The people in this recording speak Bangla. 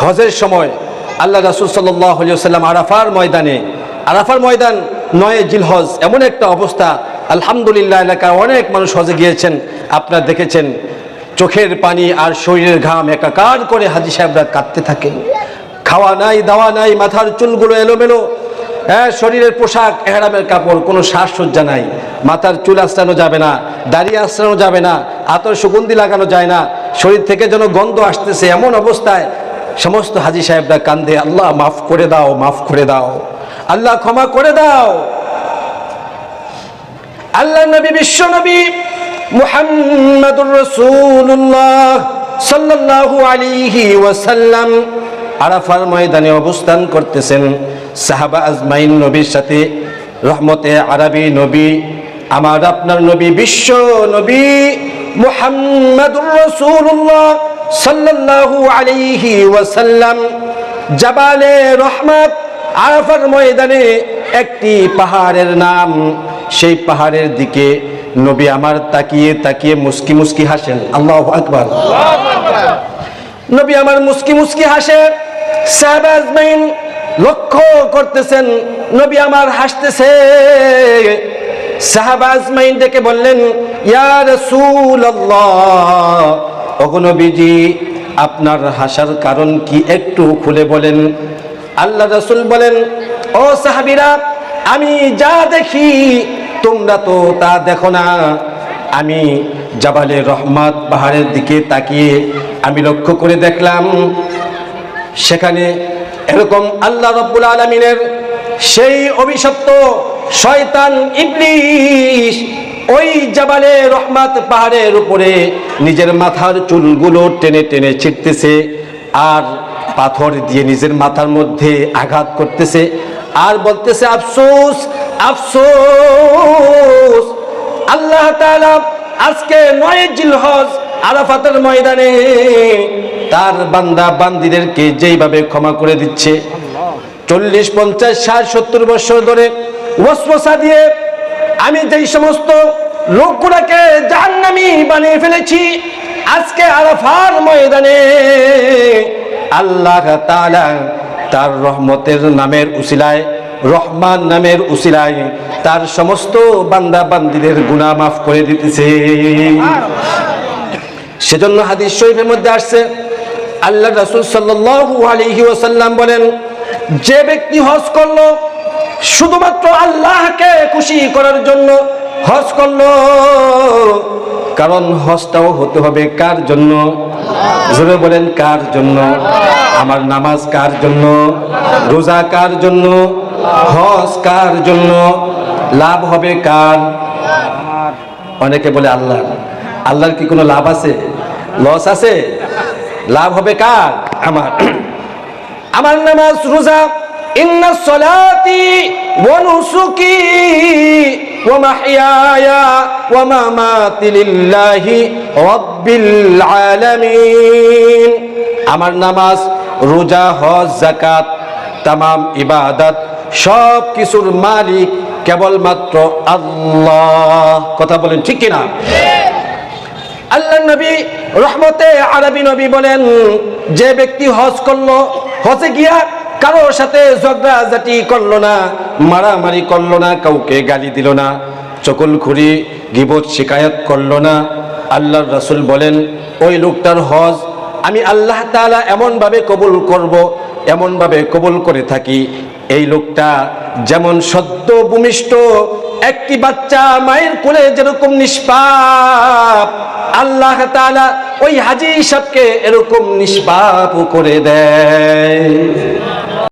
হজের সময় আল্লাহ রাসূল সাল্লাল্লাহু আলাইহি ওয়াসাল্লাম আরাফার ময়দান 9 জিলহজ, এমন একটা অবস্থা। আলহামদুলিল্লাহ, এলাকার অনেক মানুষ হজে গিয়েছেন, আপনারা দেখেছেন। চোখের পানি আর শরীরের ঘাম একাকার করে হাজী সাহেবরা কাঁদতে থাকেন। খাওয়া নাই, দাওয়া নাই, মাথার চুলগুলো এলোমেলো, শরীরের পোশাক এহরামের কাপড়, কোনো সাজসজ্জা নাই, মাথার চুল আঁচড়ানো যাবে না, দাড়ি আঁচড়ানো যাবে না, আতর সুগন্ধি লাগানো যায় না, শরীর থেকে যেন গন্ধ আসতেছে। এমন অবস্থায় সমস্ত হাজী সাহেবরা কান্দে, আল্লাহ মাফ করে দাও, মাফ করে দাও, আল্লাহ ক্ষমা করে দাও। আল্লাহ নবী, বিশ্ব নবী মুহাম্মাদুর রাসূলুল্লাহ সাল্লাল্লাহু আলাইহি ওয়াসাল্লাম আরাফার ময়দানে অবস্থান করতেছেন সাহাবা আজমাইন নবীর সাথে। রহমতে আরবি নবী, আমার আপনার নবী, বিশ্ব নবী মুহাম্মাদুর রাসূলুল্লাহ সাল্লাল্লাহু আলাইহি ওয়াসাল্লাম জাবালে রহমত আরাফার ময়দানে একটি পাহাড়ের নাম। সেই পাহাড়ের দিকে নবী আমার তাকিয়ে তাকিয়ে মুস্কি মুস্কি হাসেন। আল্লাহু আকবার। নবী আমার মুস্কি মুস্কি হাসে। সাহাবা আজমাইন লক্ষ্য করতেছেন নবী আমার হাসতেছে। সাহাবা আজমাইন ডেকে বললেন, ইয়া রাসূলুল্লাহ, ওগো নবীজি, আপনার হাসার কারণ কি একটু খুলে বলেন। আল্লাহ রাসূল বলেন, ও সাহাবীরা, আমি যা দেখি তোমরা তো তা দেখো না। আমি জাবালে রহমত পাহাড়ের দিকে তাকিয়ে আমি লক্ষ্য করে দেখলাম, সেখানে এরকম আল্লাহ রাব্বুল আলামিনের সেই অভিশপ্ত শয়তান ইবলিস ওই জাবালে রহমত পাহাড়ের উপরে নিজের মাথার চুলগুলো টেনে টেনে ছিঁড়তেছে আর পাথর দিয়ে নিজের মাথার মধ্যে আঘাত করতেছে আর বলতেছে, আফসোস আফসোস, আল্লাহ তাআলা আজকে 9 জিলহজ আরাফাতের ময়দানে তার বান্দা বান্দীদেরকে যেইভাবে ক্ষমা করে দিচ্ছে, 40, 50, 60, 70 বছর ধরে ওয়াসওয়াসা দিয়ে আমি যেই সমস্ত লোকগুলোকে জাহান্নামী বানিয়ে ফেলেছি, আজকে আরাফার ময়দানে আল্লাহ তাআলা তার রহমতের নামের উসিলায়, রহমান নামের উসিলায় তার সমস্ত বান্দা বান্দীদের গুনাহ মাফ করে দিতেছে। সেজন্য হাদিস শরীফের মধ্যে আসছে, আল্লাহ রাসূল সাল্লাল্লাহু আলাইহি ওয়াসাল্লাম বলেন, যে ব্যক্তি হজ করলো শুধুমাত্র আল্লাহকে খুশি করার জন্য হজ করলো, কারণ হজটাও হতে হবে কার জন্য? জোরে বলেন, কার জন্য? আমার নামাজ কার জন্য? রোজা কার জন্য? হজ কার জন্য? লাভ হবে কার? অনেকে বলে আল্লাহ। আল্লাহর কি কোনো লাভ আছে? লস আছে? লাভ হবে কার? আমার নামাজ রোজা, ইন্না সলাতি ওয়া নুসুকি ওয়া মাহইয়ায়া ওয়া মামাতি লিল্লাহি রাব্বিল আলামিন। আমার নামাজ, রোজা, হজ, যাকাত, তামাম ইবাদত সব কিছুর মালিক কেবলমাত্র আল্লাহ। কথা বলেন ঠিক কিনা? আল্লাহ নবী রহমতে আরবি নবী বলেন, যে ব্যক্তি হজ করলো, হজে গিয়া কারোর সাথে ঝগড়াঝাটি করলো না, মারামারি করলো না, কাউকে গালি দিল না, চকুলখুরি গীবত শিকায়ত করলো না, আল্লাহর রাসূল বলেন ওই লোকটার হজ আমি আল্লাহ তাআলা এমনভাবে কবুল করব, এমনভাবে কবুল করে থাকি, এই লোকটা যেমন সদ্য ভূমিষ্ঠ একটি বাচ্চা মায়ের কোলে যেরকম নিষ্পাপ, আল্লাহ তাআলা ওই হাজী সাহেবকে এরকম নিষ্পাপ করে দেয়।